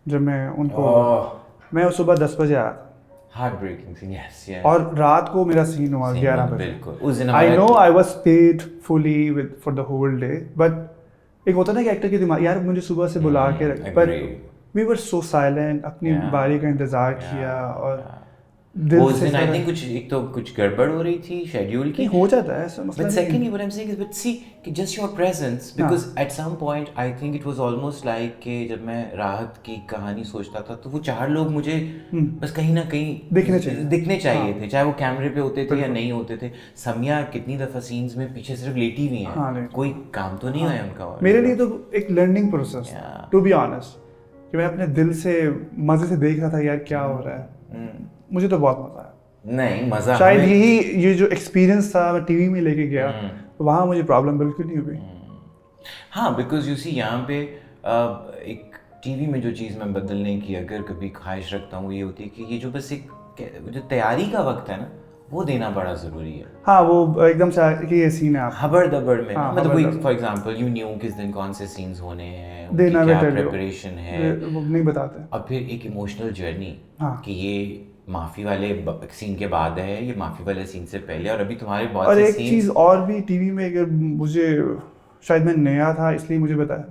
जब मैं उनको मैं सुबह 10 बजे आया था,
heart breaking scene, yes yes,
और रात को मेरा सीन हुआ 11 बजे।
बिल्कुल उस दिन
I know I was paid fully with for the whole day, but एक होता ना कि एक्टर के दिमाग, यार मुझे सुबह से बुला के रख, but we were so silent, अपनी बारी का इंतजार किया। और
उस दिन आई थिंक कुछ एक तो कुछ गड़बड़ हो रही थी शेड्यूल की,
हो जाता है ऐसा मसला।
But secondly, what I'm saying is, but see, कि just your presence, because at some point I think it was almost like कि जब मैं राहत की कहानी सोचता था तो वो 4 लोग मुझे बस कहीं ना कहीं दिखने चाहिए थे, चाहे वो कैमरे पे होते थे या नहीं होते थे। समिया कितनी दफ़ा सीन्स में पीछे सिर्फ लेटी हुई हैं, कोई काम तो नहीं है उनका।
मेरे लिए तो एक learning process, to be honest, कि मैं अपने दिल से मजे से देख रहा था यार क्या हो रहा है। मुझे तो बहुत मजा आया।
नहीं मजा,
शायद यही ये जो एक्सपीरियंस था मैं टीवी में लेके गया, तो वहाँ मुझे प्रॉब्लम बिल्कुल नहीं हुई।
हाँ, बिकॉज यू सी यहाँ पे एक टीवी में जो चीज़ मैं बदलने की अगर कभी ख्वाहिश रखता हूँ ये होती है कि ये जो बस एक जो तैयारी का वक्त है ना, वो देना बड़ा ज़रूरी है।
हाँ, वो एकदम से कि ये सीन है आप
हबड़ दबड़ में, मतलब वही फॉर एग्जांपल यू न्यू किस दिन कौन से सीन्स होने हैं,
देना
क्या प्रिपरेशन है,
वो नहीं बताते।
और फिर एक इमोशनल जर्नी कि ये माफ़ी वाले सीन के बाद है, ये माफ़ी वाले सीन से पहले, और अभी तुम्हारे बहुत
और
से
एक चीज़ और भी टीवी में, अगर मुझे शायद मैं नया था इसलिए मुझे बताया,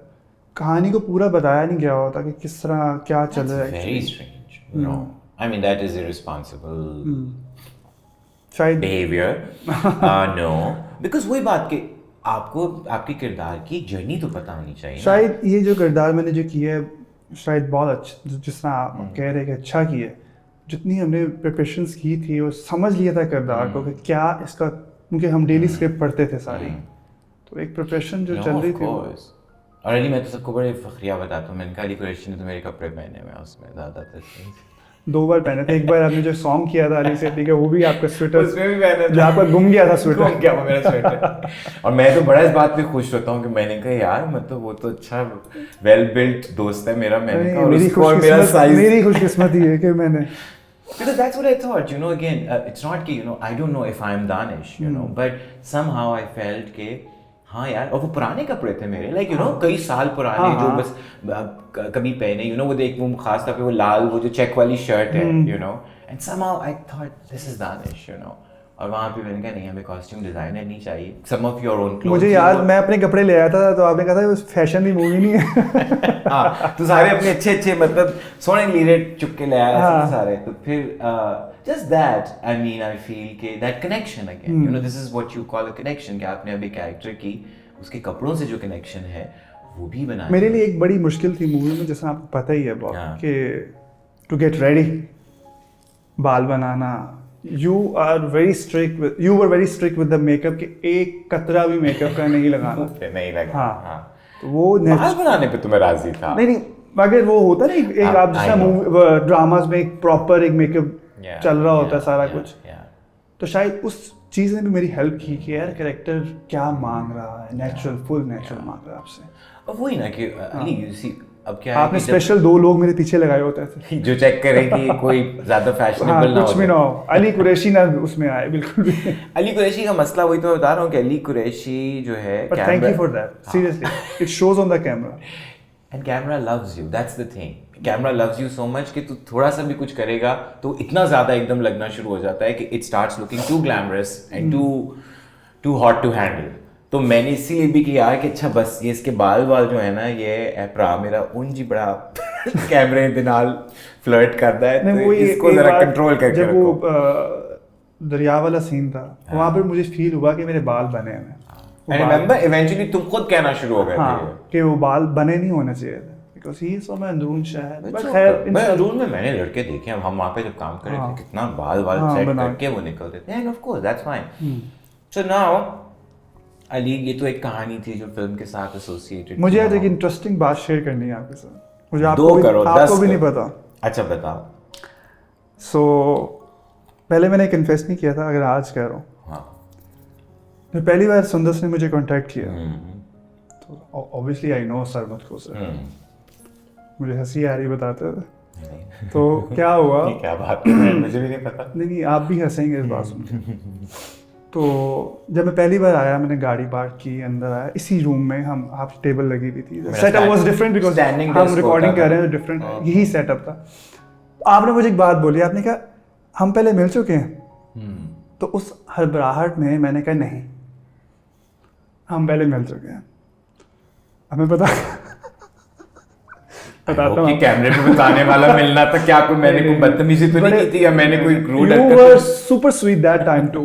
कहानी को पूरा बताया नहीं गया होता कि किस तरह क्या चल रहा है।
Very strange, no I mean that is irresponsible
शायद
बिहेवियर, नो, बिकॉज वही बात कि आपको आपके किरदार की जर्नी तो पता होनी चाहिए।
शायद ये जो किरदार मैंने जो किया है शायद बहुत अच्छा, जिस तरह आप कह रहे हैं कि अच्छा किया, जितनी हमने प्रिपरेशंस की थी वो समझ लिया था किरदार को कि क्या इसका, क्योंकि हम डेली स्क्रिप्ट पढ़ते थे सारी, तो एक प्रिपरेशन जो चल रही थी।
और अली मैं तो सबको बड़े फखरिया बताता हूँ, मैंने कहा अली कुरैशी ने तो मेरे कपड़े पहने हुए हैं, उसमें ज़्यादातर
2 बार पहने थे। एक बार आपने जो सॉन्ग किया था अली सेठी का, वो भी आपका स्वेटर,
उसमें भी पहना
जो आपका गुम गया था स्वेटर,
गुम गया वो मेरा स्वेटर। और मैं तो बड़ा इस बात पे खुश होता हूँ कि मैंने कहा यार मतलब वो तो अच्छा वेल बिल्ट दोस्त है मेरा, मैंने कहा
मेरी खुशकिस्मती है कि मैंने,
because that's what I thought, you know, again it's not कि you know I don't know if I'm Danish, you know, but somehow I felt कि हाँ यार, और वो पुराने कपड़े थे मेरे, लाइक यू नो कई साल पुराने, जो बस कभी पहने, यू नो, वो देख वो खास तौर पे वो लाल वो जो चेक वाली शर्ट है, you know, and somehow I thought this is Danish, you know, और वहाँ पे मैंने कहा नहीं हमें कॉस्ट्यूम डिजाइनर नहीं चाहिए, some of your own clothes।
मुझे याद, मैं अपने कपड़े ले आया था तो आपने कहा था फैशन की मूवी नहीं है।
हाँ, तो सारे अपने अच्छे मतलब सोने लीरे चुप के ले आया सारे, तो फिर just that, I mean, I feel कि that connection again, you know, this is what you call a connection, कि आपने अभी कैरेक्टर की उसके कपड़ों से जो कनेक्शन है वो भी बनाया।
मेरे लिए एक बड़ी मुश्किल थी मूवी में, जैसा आपको पता ही है बहुत, कि टू गेट रेडी, बाल बनाना, you were very strict with the makeup कि एक कतरा भी मेकअप का नहीं लगाना।
नहीं लगा।
हाँ, तो वो
बाल बनाने पे तुम्हें राजी था?
नहीं, मगर वो होता है ना एक आप
I
जैसा
know.
मूवी ड्रामास में एक प्रॉपर एक मेकअप
Yeah,
चल रहा होता है
yeah,
सारा
yeah,
कुछ,
yeah.
तो शायद उस चीज़ ने भी मेरी हेल्प की कि यार कैरेक्टर क्या मांग रहा है, नेचुरल फुल नेचुरल मांग रहा है आपसे।
अब वही ना कि अली यू सी अब क्या है
आपने
कि जब-
स्पेशल 2 लोग मेरे पीछे लगाए होते थे
जो चेक करें कि कोई ज्यादा
हाँ
फैशनेबल ना
कुछ
हो
भी ना
जाए।
हो, अली कुरैशी ना उसमें आए बिल्कुल भी।
अली कुरैशी का मसला वही तो मैं बता रहा हूँ कि अली कुरैशी जो है
but thank you for that, seriously it shows on the camera.
And camera loves you, that's the thing, camera loves you so much कि तू थोड़ा सा भी कुछ करेगा तो इतना ज्यादा एकदम लगना शुरू हो जाता है कि it starts looking too glamorous and too hot to handle. तो मैंने इसीलिए भी किया कि अच्छा बस ये इसके बाल जो है ना ये भरा मेरा उंज बड़ा कैमरे दे नाल फ्लर्ट करता है,
नहीं
तो
वो
इसको जरा कंट्रोल करके
जब वो
रखो।
दरिया वाला सीन था वहाँ पर मुझे फील हुआ कि मेरे बाल बने हैं।
आई रिमेंबर इवेंचुअली तुम खुद कहना शुरू हो गए थे
हाँ कि वो बाल बने नहीं होने चाहिए थे बिकॉज़ ही इज फ्रॉम अंदरून शहर।
It's
but
okay.
खैर
मैं अंदरून में मैंने लड़के देखे हैं, हम वहाँ पे जब काम कर रहे थे कितना बाल सेट
बना
करके वो निकलते थे, and of course that's fine. So now Ali ये तो एक कहानी थी जो फिल्म के साथ एसोसिएटेड।
मुझे आज एक इंटरेस्टिंग बात शेयर करनी है आपके साथ, मुझे
2
आपको
करोड़,
आपको
10
भी नहीं
करोड़।
पता।
अच्छा बताओ।
सो पहले मैंने कन्फेस नहीं किया था, अगर आज कह रहा हूँ।
हाँ
तो पहली बार सुंदर ने मुझे कांटेक्ट किया तो ऑब्वियसली आई नो सरमत को सर, मुझे हंसी आ रही बताते हुए। तो क्या हुआ,
ये क्या बात है मुझे भी नहीं पता।
नहीं आप भी हंसेंगे इस बात सुन के। तो जब मैं पहली बार आया मैंने गाड़ी पार्क की, अंदर आया, इसी रूम में हम आप टेबल लगी हुई थी, setup was different because
standing
हम
desk
रिकॉर्डिंग
होता
कर
था।
रहे हैं डिफरेंट, यही सेटअप था। आपने मुझे एक बात बोली, आपने कहा हम पहले मिल चुके हैं। तो उस हड़बड़ाहट में मैंने कहा नहीं हम पहले मिल चुके हैं। हमें पता बताता हूँ
कैमरे पे बताने वाला मिलना था क्या, कोई मैंने कोई बदतमीजी तो नहीं की थी या मैंने कोई rude
You were super sweet that time too।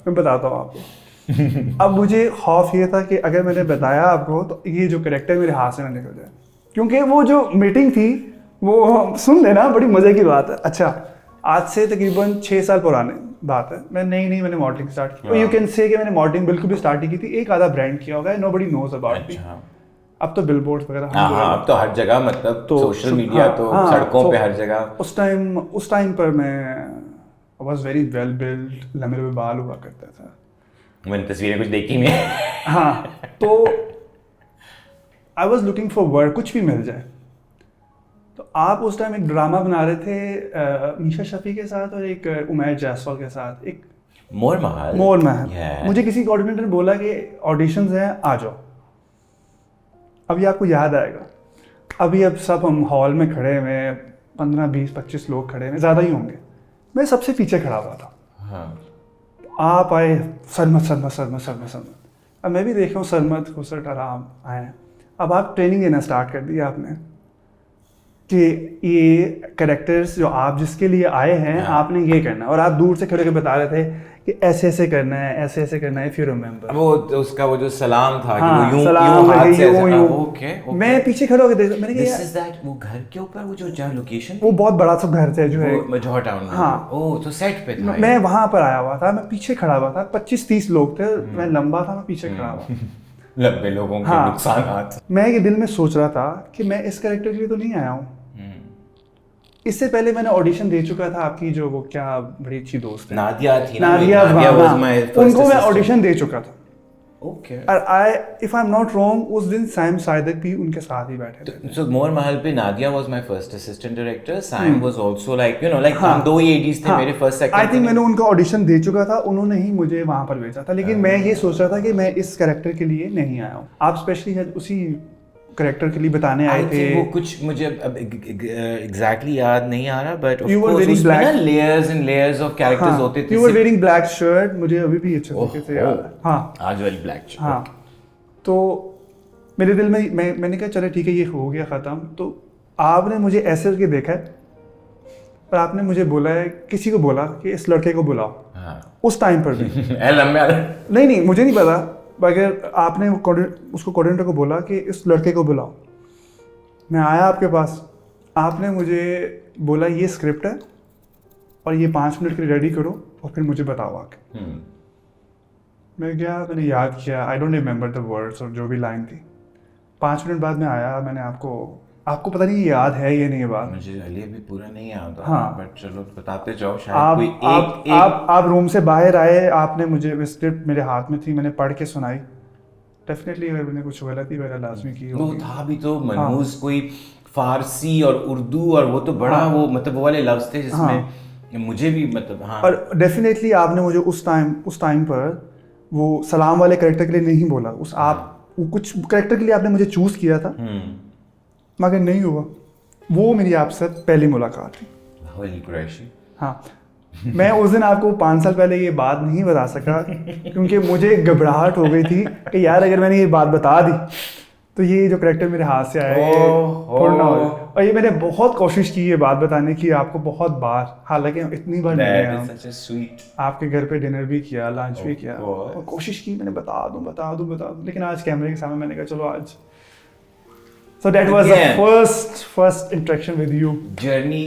मैं बताता हूँ आपको। अब मुझे खौफ ये था कि अगर मैंने बताया आपको तो ये जो करेक्टर मेरे हाथ से ना निकल जाए, क्योंकि वो जो मीटिंग थी वो सुन लेना बड़ी मजे की बात है। अच्छा आज से तकरीबन 6 साल पुराने बात है, मैंने मॉडलिंग स्टार्ट की। यू कैन से कि मैंने मॉडलिंग बिल्कुल भी स्टार्ट नहीं की थी, एक आधा ब्रांड किया होगा, नोबडी नोज अबाउट मी। अब तो बिलबोर्ड वगैरह
हाँ अब तो हर जगह मतलब
तो
सोशल मीडिया तो सड़कों पे हर जगह।
उस टाइम पर मैं वाज वेरी वेल बिल्ड, लंबे लंबे बाल हुआ करता था।
मैंने तस्वीरें कुछ देखी नहीं।
हाँ तो I was looking for work, कुछ भी मिल जाए। तो आप उस टाइम एक ड्रामा बना रहे थे मीशा शफी के साथ और एक उमैर जायसवाल के साथ, एक
मोर महल।
Yeah. मुझे किसी कोऑर्डिनेटर ने बोला कि ऑडिशंस हैं आ जाओ। अभी आपको याद आएगा, अभी अब सब हम हॉल में खड़े हुए, 15 20 25 लोग खड़े हुए, ज़्यादा ही होंगे, मैं सबसे पीछे खड़ा हुआ था।
हाँ।
आप आए सरमत। अब मैं भी देख रहा हूँ सरमत खुसट आराम आए। अब आप ट्रेनिंग देना स्टार्ट कर दी आपने कि ये कैरेक्टर्स जो आप जिसके लिए आए हैं आपने ये करना है, और आप दूर से खड़े होकर बता रहे थे कि ऐसे ऐसे करना है, ऐसे ऐसे करना है, इफ यू रिमेंबर।
वो उसका वो जो सलाम था
हाँ,
कि वो यूं
सलाम
हाथ से
यूं।
ओके
मैं पीछे खड़ा होकर देख, मैंने
दिस
कहा
इज दैट वो घर के ऊपर वो जो जहाँ लोकेशन
वो बहुत बड़ा सा घर था जो है
वो जौहर टाउन में।
हाँ।
ओह तो सेट पे था
मैं वहां पर आया हुआ था, मैं पीछे खड़ा हुआ था, 25-30 लोग थे, मैं लंबा था, मैं पीछे खड़ा हुआ।
लंबे लोगों के
हाँ।
नुकसानात।
मैं ये दिल में सोच रहा था कि मैं इस कैरेक्टर के लिए तो नहीं आया हूँ। इससे पहले मैंने ऑडिशन दे चुका था, आपकी जो वो क्या बड़ी अच्छी दोस्त है
नादिया थी ना,
नादिया
was my first
उनको मैं
assistant।
ऑडिशन दे चुका था।
ओके
और if I am not wrong उस दिन सैम साइदक भी उनके साथ ही बैठे थे।
So मोर महल पे Nadia was my first assistant director, Sam was also like you know like हम दो ही ADs थे मेरे first second।
आई थिंक मैंने उनका ऑडिशन दे चुका था, उन्होंने ही मुझे वहां पर भेजा था, लेकिन मैं ये सोच रहा था कि मैं इस कैरेक्टर के लिए नहीं आया हूँ। आप स्पेशली उसी कैरेक्टर के लिए बताने आए थे।
वो कुछ मुझे अब एग्जैक्टली याद नहीं आ रहा, बट
You were wearing
उसमें ना
black।
Layers and layers of characters होते थे।
You were wearing black shirt, मुझे अभी भी अच्छे तरीके से याद है। हाँ
आज वाली ब्लैक।
हाँ तो मेरे दिल में मैंने कहा चलो ठीक है ये हो गया ख़त्म। तो आपने मुझे ऐसे करके देखा है और आपने मुझे बोला है, किसी को बोला कि इस लड़के को बुलाओ।
हाँ।
उस टाइम पर भी नहीं मुझे नहीं पता, मगर आपने उसको कोऑर्डिनेटर को बोला कि इस लड़के को बुलाओ। मैं आया आपके पास, आपने मुझे बोला ये स्क्रिप्ट है और ये 5 मिनट के लिए रेडी करो और फिर मुझे बताओ आके। मैं गया, मैंने याद किया, I don't remember the words और जो भी लाइन थी। 5 मिनट बाद में आया, मैंने आपको आपको पता नहीं याद है ये नहीं बात,
मुझे अली अभी पूरा नहीं याद,
हाँ।
बट चलो बताते जाओ, शायद कोई एक
आप रूम से बाहर आए, आपने मुझे स्क्रिप्ट मेरे हाथ में थी, मैंने पढ़ के सुनाई, डेफिनेटली अगर मैंने कुछ गलती वगैरह लाजमी की
वो
होगी।
था भी तो मनहूस कोई फारसी और उर्दू और वो तो बड़ा वो मतलब वो वाले लफ्ज थे जिसमें मुझे भी मतलब हाँ।
और डेफिनेटली आपने मुझे उस टाइम पर वो सलाम वाले कैरेक्टर के लिए नहीं बोला, आप वो कुछ कैरेक्टर के लिए आपने मुझे चूज किया था, मगर नहीं हुआ। वो मेरी आपसे पहली मुलाकात थी।
अली कुरैशी।
हाँ, मैं उस दिन आपको 5 साल पहले ये बात नहीं बता सका क्योंकि मुझे घबराहट हो गई थी कि यार अगर मैंने ये बात बता दी तो ये जो करेक्टर मेरे हाथ से आया थोड़ा ना हो। और ये मैंने बहुत कोशिश की ये बात बताने की आपको बहुत बार, हालांकि इतनी बार नहीं गया, आपके घर पे डिनर भी किया, लंच भी किया, और कोशिश की मैंने बता दूं, लेकिन आज कैमरे के सामने मैंने कहा चलो आज। So that was the first interaction with you.
Journey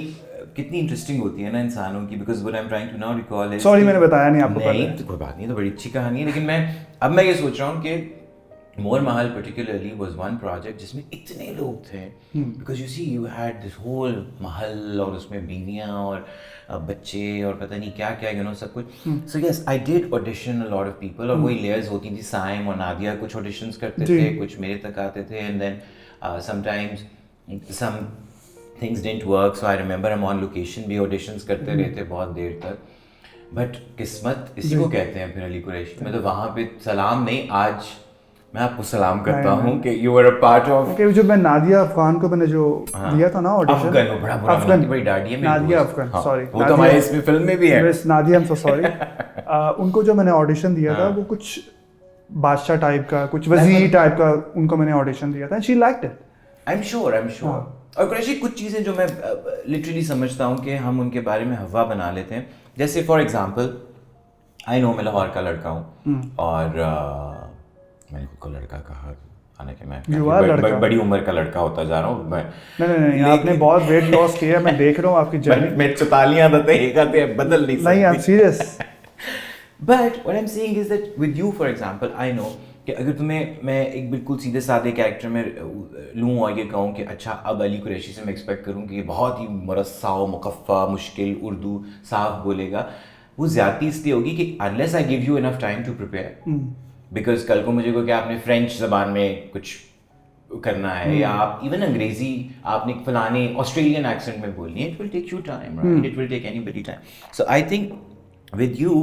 कितनी इंटरेस्टिंग होती है ना इंसानों की, because what I'm trying to now recall is
Sorry मैंने बताया नहीं आपको पहले।
नहीं तो कोई बात नहीं, तो बड़ी अच्छी कहानी है, लेकिन अब मैं ये सोच रहा हूँ कि मोर महल particularly was one project जिसमें इतने लोग थे, because you see you had this whole महल और उसमें बीवियाँ और बच्चे और पता नहीं क्या क्या you know सब कुछ। So yes, I did audition a lot of people और वही layers होती थी, साइम और नादिया कुछ auditions करते थे, कुछ मेरे तक आते थे, and then sometimes some things didn't work, so I remember I'm on location भी auditions करते रहते बहुत देर तक, but किस्मत इसी को कहते हैं फिर अली कुरैशी। मैं तो वहाँ पे सलाम नहीं, आज मैं आपको सलाम करता हूँ कि you were a part of।
Okay, जो मैं नादिया अफगान को मैंने जो दिया था ना ऑडिशन,
अफगान वो बड़ा बुरा
अफगान
बड़ी डाडी है
नादिया अफगान, सॉरी
वो तो हमारे इसमें फिल्म में भी है।
Miss Nadia, I'm so sorry। उनको जो मैंने ऑडिशन दिया था वो कुछ बादशाह टाइप का, कुछ वजीर टाइप का उनको मैंने ऑडिशन दिया था, she liked it.
I am sure और कुरैशी कुछ चीज़ें जो मैं लिटरली समझता हूँ कि हम उनके बारे में हवा बना लेते हैं, जैसे फॉर एग्जांपल आई नो मैं लाहौर का लड़का हूँ और मैंने खुद को लड़का कहा, हालांकि मैं बड़ी उम्र का लड़का होता जा रहा हूँ मैं।
नहीं आपने बहुत वेट लॉस किया, मैं देख रहा हूँ आपकी जर्नी
मैं 44 आदतें एक आते बदल नहीं सकती।
नहीं, I am serious.
But what I'm saying is that with you, for example, I know कि अगर तुम्हें मैं एक बिल्कुल सीधे साधे कैरेक्टर में लूँ और ये कहूँ कि अच्छा अब अली कुरैशी से मैं एक्सपेक्ट करूँ कि ये बहुत ही मुरस्सा और मुकफ़्फ़ा मुश्किल उर्दू साफ बोलेगा, वो ज़्यादती इसलिए होगी कि unless I give you enough time to prepare, because कल को मुझे को क्या आपने फ्रेंच ज़बान में कुछ करना है या आप इवन अंग्रेजी आपने फलाने ऑस्ट्रेलियन एक्सेंट में बोलनी है, it will take you time, right? It will take anybody time. So I think with you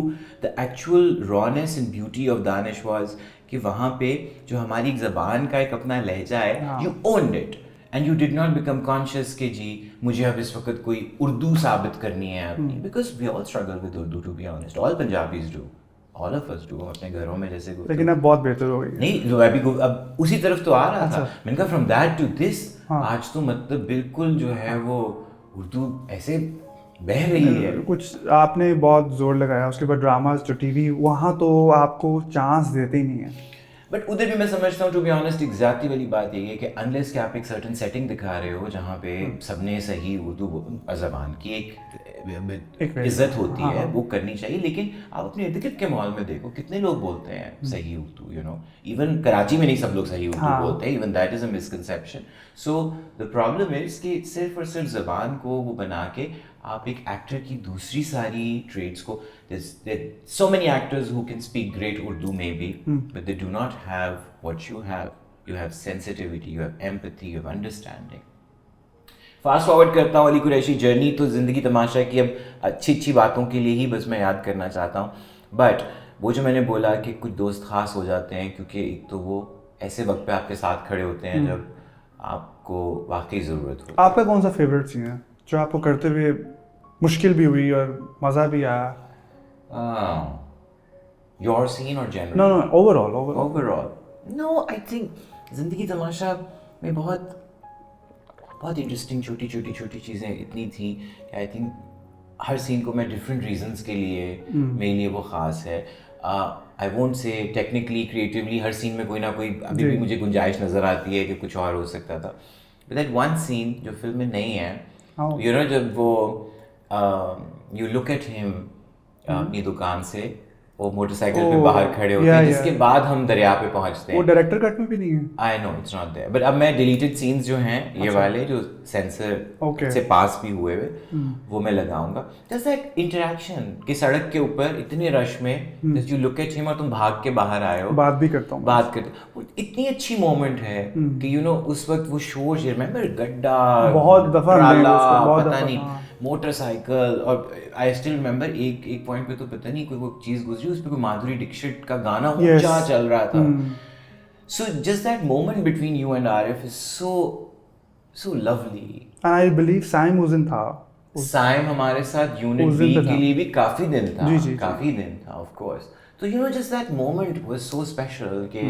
the actual rawness and beauty of Danish was कि वहाँ पे जो हमारी ज़बान का एक अपना लहजा है, you owned it and you did not become conscious कि जी मुझे अब इस वक्त कोई उर्दू साबित करनी है अपनी, because we all struggle with Urdu to be honest, all Punjabis do, all of us do अपने घरों में जैसे।
लेकिन अब बहुत बेहतर हो गई
नहीं जो अभी अब उसी तरफ तो आ रहा था, मैंने कहा from that to this, आज तो मतलब बिल्कुल जो है वो उर्दू ऐसे बह रही है।
कुछ आपने बहुत जोर लगाया, उसके बाद ड्रामाज जो टीवी वहाँ तो आपको चांस देते ही नहीं है।
बट उधर भी मैं समझता हूँ टू बी ऑनेस्ट एग्जैक्टली वाली बात यही है कि अनलेस कि आप एक सर्टेन सेटिंग दिखा रहे हो जहाँ पे सबने सही उर्दू ज़बान की एक इज्जत होती है, वो करनी चाहिए, लेकिन आप अपने इर्द गिर्द के माहौल में देखो कितने लोग बोलते हैं सही Urdu, you know, even Karachi में नहीं सब लोग सही उर्दू बोलते हैं, even that is a misconception. So the problem is कि सिर्फ और सिर्फ ज़बान को वो बना के आप एक एक्टर की दूसरी सारी ट्रेड्स को, so many actors who can speak great Urdu maybe, but they do not have what you have. You have sensitivity, you have empathy, you have understanding. Fast forward करता हूँ अली कुरैशी जर्नी तो ज़िंदगी तमाशा की अब अच्छी बातों के लिए ही बस मैं याद करना चाहता हूँ, बट वो जो मैंने बोला कि कुछ दोस्त खास हो जाते हैं क्योंकि एक तो वो ऐसे वक्त पे आपके साथ खड़े होते हैं जब आपको वाकई ज़रूरत हो।
आपका कौन सा फेवरेट सीन है जो आपको करते हुए मुश्किल भी हुई और मज़ा भी आया?
Your scene or general?
No, overall.
No, I think ज़िंदगी तमाशा में बहुत इंटरेस्टिंग छोटी चीज़ें इतनी थी कि आई थिंक हर सीन को मैं डिफरेंट रीजंस के लिए मेरे लिए वो ख़ास है। I won't say technically creatively हर सीन में कोई ना कोई अभी भी मुझे गुंजाइश नज़र आती है कि कुछ और हो सकता था, बट दैट वन सीन जो फिल्म में नहीं है, यू नो, जब वो यू लुक एट हिम अपनी दुकान से वो मोटरसाइकिल पे बाहर खड़े होते हैं, जिसके बाद हम दरिया पे पहुंचते हैं।
वो डायरेक्टर कट में भी नहीं है।
I know it's not there, but अब मैं डिलीटेड सीन्स जो हैं ये वाले जो सेंसर से पास भी हुए वो मैं लगाऊंगा। जस्ट दैट इंटरेक्शन कि सड़क के ऊपर इतने रश में just you look at him और तुम भाग के बाहर आए हो,
बात भी करता हूँ,
बात करते, इतनी अच्छी मोमेंट है कि यू नो उस वक्त वो शोर, रिमेंबर गड्ढा,
बहुत दफा
पता नहीं मोटरसाइकिल, और आई स्टिल रिमेंबर एक पॉइंट पे तो पता नहीं कोई वो चीज गुजरी, उस पे कोई माधुरी दीक्षित का गाना ऊंचा चल रहा था। So just that moment between you and Arif is so lovely.
And I believe Saim उस दिन था,
साइम हमारे साथ यूनिट बी के लिए भी काफी दिन था, काफी दिन था ऑफ कोर्स। तो you know just that moment was so special कि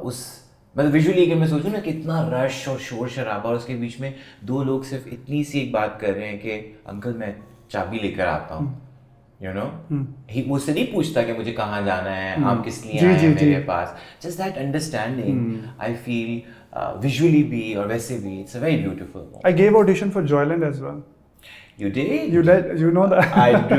उस मतलब विजुअली अगर मैं सोचूं ना कि इतना रश और शोर शराबा और उसके बीच में दो लोग सिर्फ इतनी सी एक बात कर रहे हैं कि अंकल मैं चाबी लेकर आता हूँ, यू नो, मुझसे नहीं पूछता कि मुझे कहाँ जाना है, आप किस लिए आए हैं मेरे पास। Just that understanding I feel visually भी और वैसे भी it's a very beautiful.
I gave audition for Joyland as well.
You did?
You know that?
I do.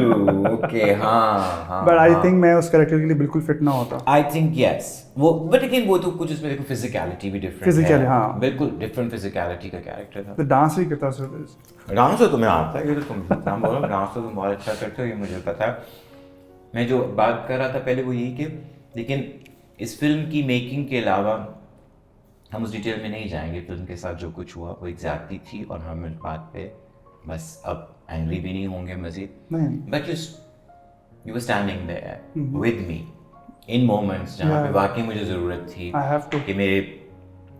Okay, हाँ.
But I think मैं उस कैरेक्टर के लिए बिल्कुल फिट ना होता।
I think yes. वो but again वो तो कुछ उसमें देखो physicality भी different है।
Physically हाँ।
बिल्कुल different physicality का कैरेक्टर था।
तो डांस भी करता था।
डांस तो तुम्हें आता है, ये तो तुम जितना बोलो डांस तो तुम बहुत अच्छा करते हो, ये मुझे पता है। मैं जो बात कर रहा था पहले वो यही कि लेकिन इस फिल्म की मेकिंग के अलावा हम उस डिटेल में नहीं जाएंगे। फिल्म के साथ जो कुछ हुआ वो एग्जैक्टली थी और हम इस बात पे बस अब एंग्री भी नहीं होंगे Majid. But you were standing there with me in moments जहाँ पे वाकई मुझे ज़रूरत थी कि मेरे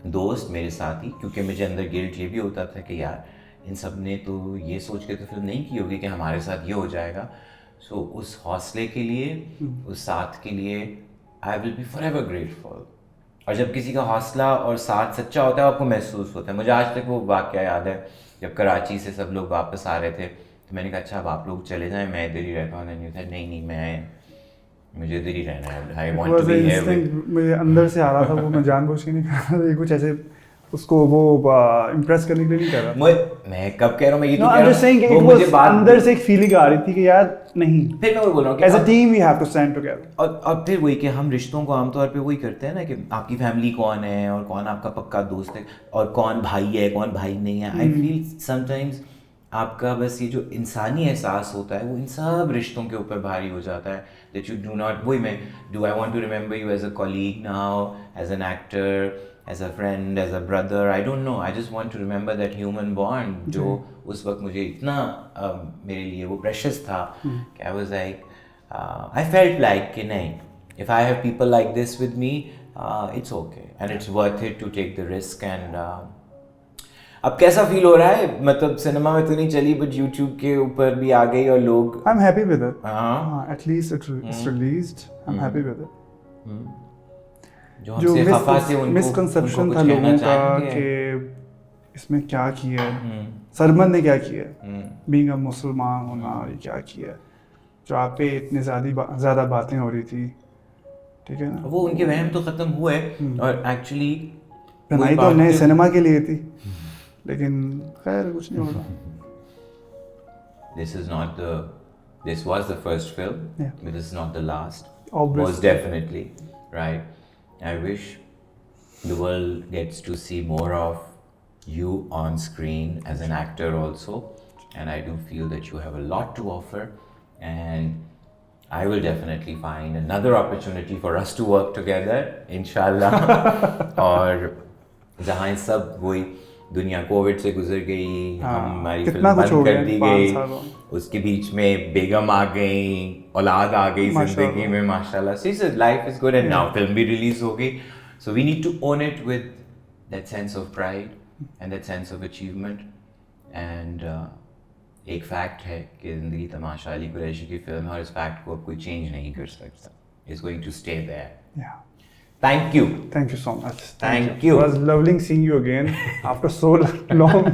दोस्त मेरे साथ ही, क्योंकि मुझे अंदर गिल्ट ये भी होता था कि यार इन सब ने तो ये सोच के तो फिल्म नहीं की होगी कि हमारे साथ ये हो जाएगा। सो उस हौसले के लिए, उस साथ के लिए I will be forever grateful. और जब किसी का हौसला और साथ सच्चा होता है आपको महसूस होता है। मुझे आज तक वो वाक़या याद है जब कराची से सब लोग वापस आ रहे थे तो मैंने कहा अच्छा अब आप लोग चले जाएं, मैं इधर ही रहता हूँ। नहीं मुझे इधर ही रहना है, I want to be here.
मुझे अंदर से आ रहा था वो, मैं जानबूझ के नहीं कर रहा था, ये कुछ ऐसे उसको वो इम्प्रेस करने के लिए नहीं कर रहा था।
मैं कब कह रहा हूँ, मैं ये तो
कह रहा हूँ मुझे अंदर से एक फीलिंग आ रही थी कि यार नहीं,
फिर मैं वो बोल रहा हूँ
as a team we have to stand together.
और फिर वही कि हम रिश्तों को आमतौर पे वही करते हैं ना कि आपकी फैमिली कौन है और कौन आपका पक्का दोस्त है और कौन भाई है कौन भाई नहीं है। आई फील समटाइम्स आपका बस ये जो इंसानी एहसास होता है वो इन सब रिश्तों के ऊपर भारी हो जाता है। दैट यू डू नॉट, वही मैं do I want to remember you as a colleague now, as an actor, as a friend, as a brother, I don't know, I just want to remember that human bond जो उस वक्त मुझे इतना मेरे लिए वो precious था कि I was like, I felt like कि नहीं, if I have people like this with me, it's okay and it's worth it to take the risk and अब कैसा फील हो रहा है, मतलब सिनेमा में तो नहीं चली बट यूट्यूब के ऊपर भी आ गई और लोग
I'm happy with it. At least it's released. I'm happy with it. जो मिसकंसेप्शन था लोगों का कि इसमें क्या किया है, सरमन ने क्या किया है, बीइंग अ मुसलमान होना ये क्या किया है, जो आप पे इतनी ज़्यादा बातें हो रही थी, ठीक है ना,
वो उनके वहम तो ख़त्म हुए और एक्चुअली
बनाई तो नए सिनेमा के लिए थी लेकिन खैर कुछ नहीं होगा।
This was the first film, but this is not the last.
Obviously.
Most definitely, right? I wish the world gets to see more of you on screen as an actor also, and I do feel that you have a lot to offer, and I will definitely find another opportunity for us to work together, inshallah. और जहाँ सब वही दुनिया Covid से गुजर गई, हमारी film बंद कर दी गई, उसके बीच में बेगम आ गई, औलाद आ गई जिंदगी में माशाल्लाह। So life is good and now film भी रिलीज हो गई, so we need to own it with that sense of pride and that sense of achievement. And एक फैक्ट है कि जिंदगी तमाशा अली कुरैशी की फिल्म है और इस फैक्ट को अब कोई चेंज नहीं कर सकता. It's going to stay there.
Yeah.
Thank you.
Thank you so much.
Thank you.
It was lovely seeing you again after so long,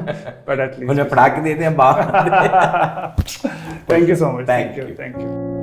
but at least.
मुझे पढ़ा के देते हैं बाहर.
Thank you so much.
Thank you.
Thank you.